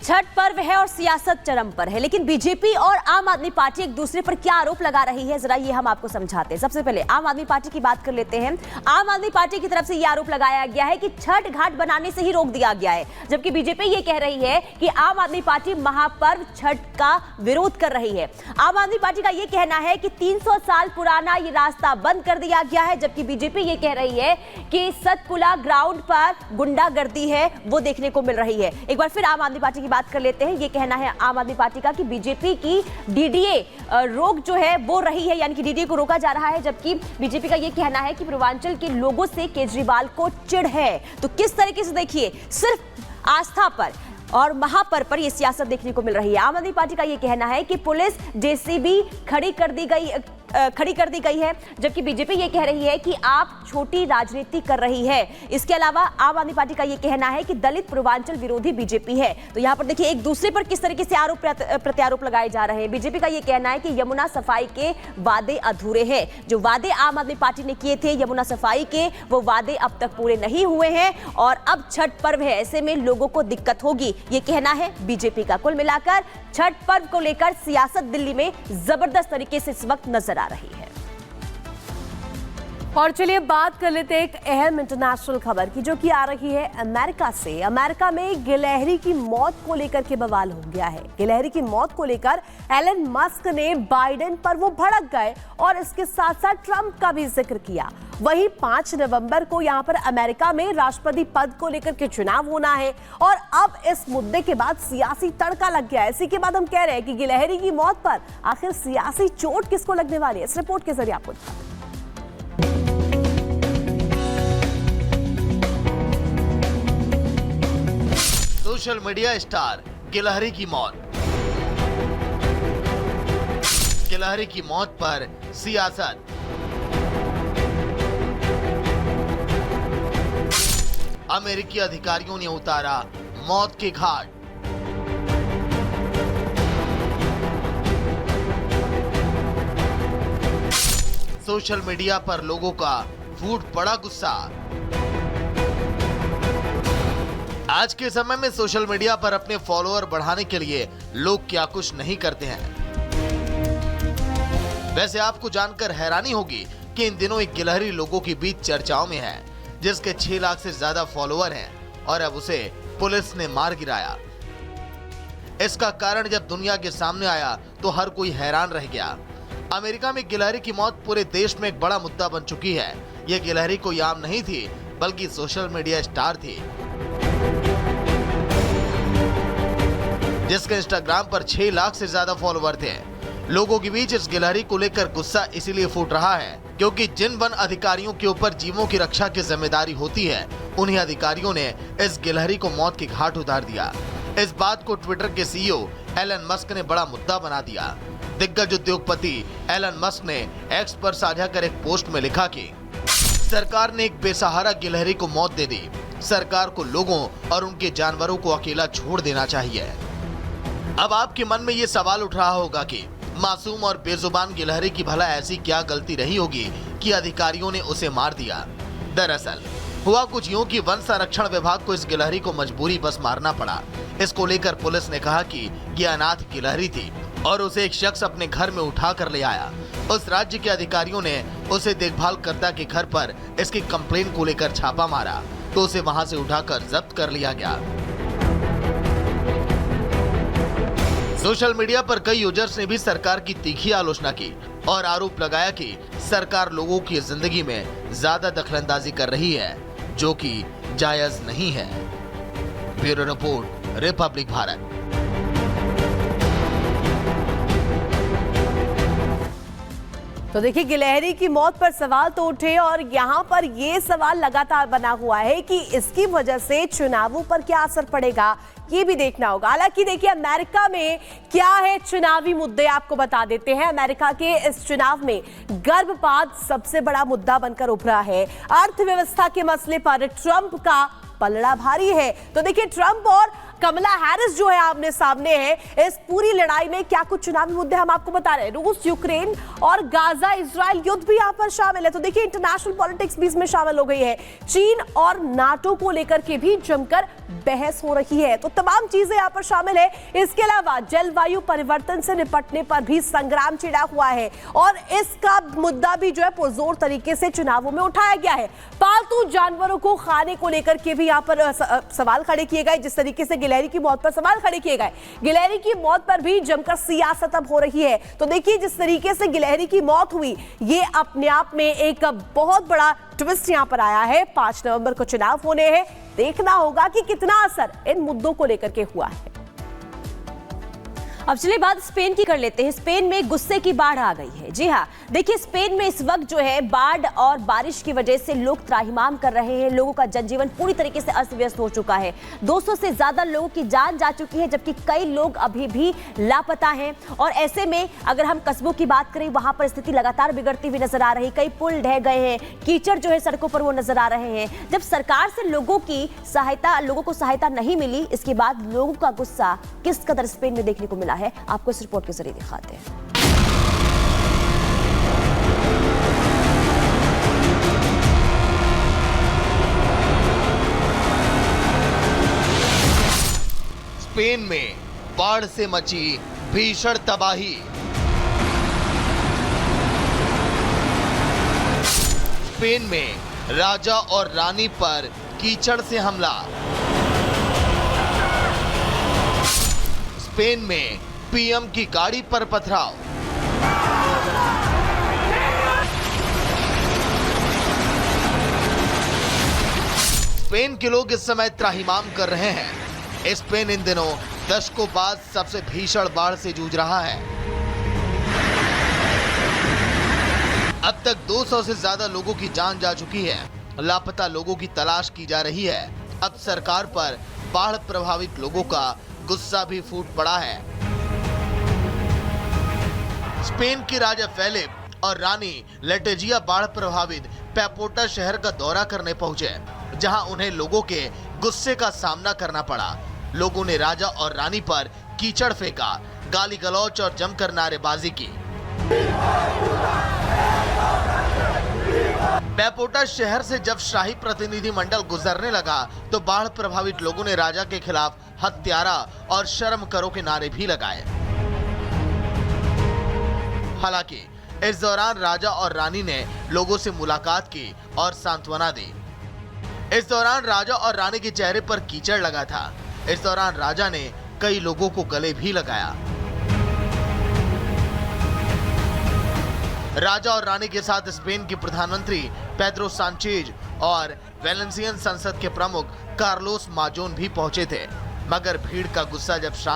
छठ पर्व है और सियासत चरम पर है, लेकिन बीजेपी और आम आदमी पार्टी एक दूसरे पर क्या आरोप लगा रही है, जरा ये हम आपको समझाते हैं। सबसे पहले आम आदमी पार्टी की बात कर लेते हैं। आम आदमी पार्टी की तरफ से यह आरोप लगाया गया है कि छठ घाट बनाने से ही रोक दिया गया है, जबकि बीजेपी ये कह रही है कि आम आदमी पार्टी महापर्व छठ का विरोध कर रही है। आम आदमी पार्टी का यह कहना है कि 300 साल पुराना ये रास्ता बंद कर दिया गया है, जबकि बीजेपी ये कह रही है कि सतपुड़ा ग्राउंड पर गुंडागर्दी है वो देखने को मिल रही है। एक बार फिर आम आदमी पार्टी की बात कर लेते हैं। ये कहना है आम आदमी पार्टी का कि बीजेपी की डीडीए रोक जो है वो रही है, यानी कि डीडीए को रोका जा रहा है, जबकि बीजेपी का ये कहना है कि पूर्वांचल के लोगों से केजरीवाल को चिढ़ है। तो किस तरीके से देखिए, सिर्फ आस्था पर और महापर्व पर यह सियासत देखने को मिल रही है। आम आदमी पार्टी का यह कहना है कि पुलिस जेसीबी खड़ी कर दी गई है, जबकि बीजेपी ये कह रही है कि आप छोटी राजनीति कर रही है। इसके अलावा आम आदमी पार्टी का ये कहना है कि दलित पूर्वांचल विरोधी बीजेपी है। तो यहां पर देखिए एक दूसरे पर किस तरीके से आरोप प्रत्यारोप लगाए जा रहे हैं। बीजेपी का ये कहना है कि यमुना सफाई के वादे अधूरे हैं। जो वादे आम आदमी पार्टी ने किए थे यमुना सफाई के, वो वादे अब तक पूरे नहीं हुए हैं और अब छठ पर्व है, ऐसे में लोगों को दिक्कत होगी, ये कहना है बीजेपी का। कुल मिलाकर छठ पर्व को लेकर सियासत दिल्ली में जबरदस्त तरीके से इस वक्त नजर आ रही है। और चलिए बात कर लेते हैं एक अहम इंटरनेशनल खबर की, जो कि आ रही है अमेरिका से। अमेरिका में गिलहरी की मौत को लेकर के बवाल हो गया है। गिलहरी की मौत को लेकर एलन मस्क ने बाइडेन पर वो भड़क गए और इसके साथ साथ ट्रंप का भी जिक्र किया। वहीं 5 नवंबर को यहां पर अमेरिका में राष्ट्रपति पद को लेकर के चुनाव होना है और अब इस मुद्दे के बाद सियासी तड़का लग गया है। इसी के बाद हम कह रहे हैं कि गिलहरी की मौत पर आखिर सियासी चोट किसको लगने वाली है, इस रिपोर्ट के जरिए आपको सोशल मीडिया स्टार गिलहरी की मौत। गिलहरी की मौत पर सियासत। अमेरिकी अधिकारियों ने उतारा मौत के घाट। सोशल मीडिया पर लोगों का फूट पड़ा गुस्सा। आज के समय में सोशल मीडिया पर अपने फॉलोअर बढ़ाने के लिए लोग क्या कुछ नहीं करते हैं। वैसे आपको जानकर हैरानी होगी कि इन दिनों एक गिलहरी लोगों के बीच चर्चाओं में है, जिसके 6 लाख से ज्यादा फॉलोअर हैं और अब उसे पुलिस ने मार गिराया। इसका कारण जब दुनिया के सामने आया तो हर कोई हैरान रह गया। अमेरिका में गिलहरी की मौत पूरे देश में एक बड़ा मुद्दा बन चुकी है। यह गिलहरी कोई आम नहीं थी, बल्कि सोशल मीडिया स्टार थी, जिसके इंस्टाग्राम पर 6 लाख से ज्यादा फॉलोवर थे। लोगों के बीच इस गिलहरी को लेकर गुस्सा इसीलिए फूट रहा है क्योंकि जिन वन अधिकारियों के ऊपर जीवों की रक्षा की जिम्मेदारी होती है, उन्हीं अधिकारियों ने इस गिलहरी को मौत के घाट उतार दिया। इस बात को ट्विटर के सीईओ एलन मस्क ने बड़ा मुद्दा बना दिया। दिग्गज उद्योगपति एलन मस्क ने एक्स पर साझा कर एक पोस्ट में लिखा कि सरकार ने एक बेसहारा गिलहरी को मौत दे दी। सरकार को लोगों और उनके जानवरों को अकेला छोड़ देना चाहिए। अब आपके मन में ये सवाल उठ रहा होगा कि मासूम और बेजुबान गिलहरी की भला ऐसी क्या गलती रही होगी कि अधिकारियों ने उसे मार दिया। दरअसल हुआ कुछ यूं कि वन संरक्षण विभाग को इस गिलहरी को मजबूरी बस मारना पड़ा। इसको लेकर पुलिस ने कहा कि ये अनाथ गिलहरी थी और उसे एक शख्स अपने घर में उठा कर ले आया। उस राज्य के अधिकारियों ने उसे देखभालकर्ता के घर पर इसकी कंप्लेंट को लेकर छापा मारा तो उसे वहां से उठाकर जब्त कर लिया गया। सोशल मीडिया पर कई यूजर्स ने भी सरकार की तीखी आलोचना की और आरोप लगाया कि सरकार लोगों की जिंदगी में ज्यादा दखलंदाजी कर रही है, जो कि जायज नहीं है। Bureau report, Republic Bharat. तो देखिए, गिलहरी की मौत पर सवाल तो उठे और यहाँ पर ये सवाल लगातार बना हुआ है कि इसकी वजह से चुनावों पर क्या असर पड़ेगा, ये भी देखना होगा। हालांकि देखिए, अमेरिका में क्या है चुनावी मुद्दे आपको बता देते हैं। अमेरिका के इस चुनाव में गर्भपात सबसे बड़ा मुद्दा बनकर उभरा है। अर्थव्यवस्था के मसले पर ट्रंप का पलड़ा भारी है। तो देखिए, ट्रंप और कमला हैरिस जो है आमने सामने है इस पूरी लड़ाई में। क्या कुछ चुनावी मुद्दे हम आपको बता रहे हैं। रूस, यूक्रेन और गाजा इजराइल युद्ध भी यहाँ पर शामिल है। तो देखिए इंटरनेशनल पॉलिटिक्स भी इसमें शामिल हो गई है। चीन और नाटो को लेकर के भी जमकर बहस हो रही है। तो तमाम चीजें यहाँ पर शामिल है। इसके अलावा जलवायु परिवर्तन से निपटने पर भी संग्राम छिड़ा हुआ है और इसका मुद्दा भी जो है पुरजोर तरीके से चुनावों में उठाया गया है। पालतू जानवरों को खाने को लेकर के भी यहाँ पर सवाल खड़े किए गए। जिस तरीके से गिलहरी की मौत पर सवाल खड़े किए गए, गिलहरी की मौत पर भी जमकर सियासत अब हो रही है। तो देखिए जिस तरीके से गिलहरी की मौत हुई, ये अपने आप में एक बहुत बड़ा ट्विस्ट यहां पर आया है। 5 नवंबर को चुनाव होने हैं, देखना होगा कि कितना असर इन मुद्दों को लेकर के हुआ है। अब चलिए बात स्पेन की कर लेते हैं। स्पेन में गुस्से की बाढ़ आ गई है। जी हाँ, देखिए स्पेन में इस वक्त जो है बाढ़ और बारिश की वजह से लोग त्राहिमाम कर रहे हैं। लोगों का जनजीवन पूरी तरीके से अस्त व्यस्त हो चुका है। 200 से ज्यादा लोगों की जान जा चुकी है, जबकि कई लोग अभी भी लापता हैं। और ऐसे में अगर हम कस्बों की बात करें, वहां पर स्थिति लगातार बिगड़ती हुई नजर आ रही। कई पुल ढह गए हैं, कीचड़ जो है सड़कों पर वो नजर आ रहे हैं। जब सरकार से लोगों को सहायता नहीं मिली, इसके बाद लोगों का गुस्सा किस कदर स्पेन में देखने को मिला है, आपको इस रिपोर्ट के जरिए दिखाते हैं। स्पेन में बाढ़ से मची भीषण तबाही। स्पेन में राजा और रानी पर कीचड़ से हमला। स्पेन में पीएम की गाड़ी पर पथराव। स्पेन के लोग इस समय त्राहिमाम कर रहे हैं। स्पेन इन दिनों दशकों बाद सबसे भीषण बाढ़ से जूझ रहा है। अब तक 200 से ज्यादा लोगों की जान जा चुकी है। लापता लोगों की तलाश की जा रही है। अब सरकार पर बाढ़ प्रभावित लोगों का गुस्सा भी फूट पड़ा है। स्पेन के राजा फेलिप और रानी लेटेजिया बाढ़ प्रभावित पैपोटा शहर का दौरा करने पहुंचे, जहां उन्हें लोगों के गुस्से का सामना करना पड़ा। लोगों ने राजा और रानी पर कीचड़ फेंका, गाली गलौच और जमकर नारेबाजी की। पैपोटा शहर से जब शाही प्रतिनिधिमंडल गुजरने लगा, तो बाढ़ प्रभावित लोगों ने राजा के खिलाफ हत्यारा और शर्म करो के नारे भी लगाए। हालांकि इस दौरान राजा और रानी ने लोगों से मुलाकात की और सांत्वना दी। इस दौरान राजा और रानी के चेहरे पर कीचड़ लगा था। इस दौरान राजा ने कई लोगों को गले भी लगाया। राजा और रानी के साथ स्पेन के प्रधानमंत्री पेड्रो सांचेज और वेलेंसियन संसद के प्रमुख कार्लोस माजोन भी पहुंचे थे, मगर भीड़ का गुस्सा जब शांत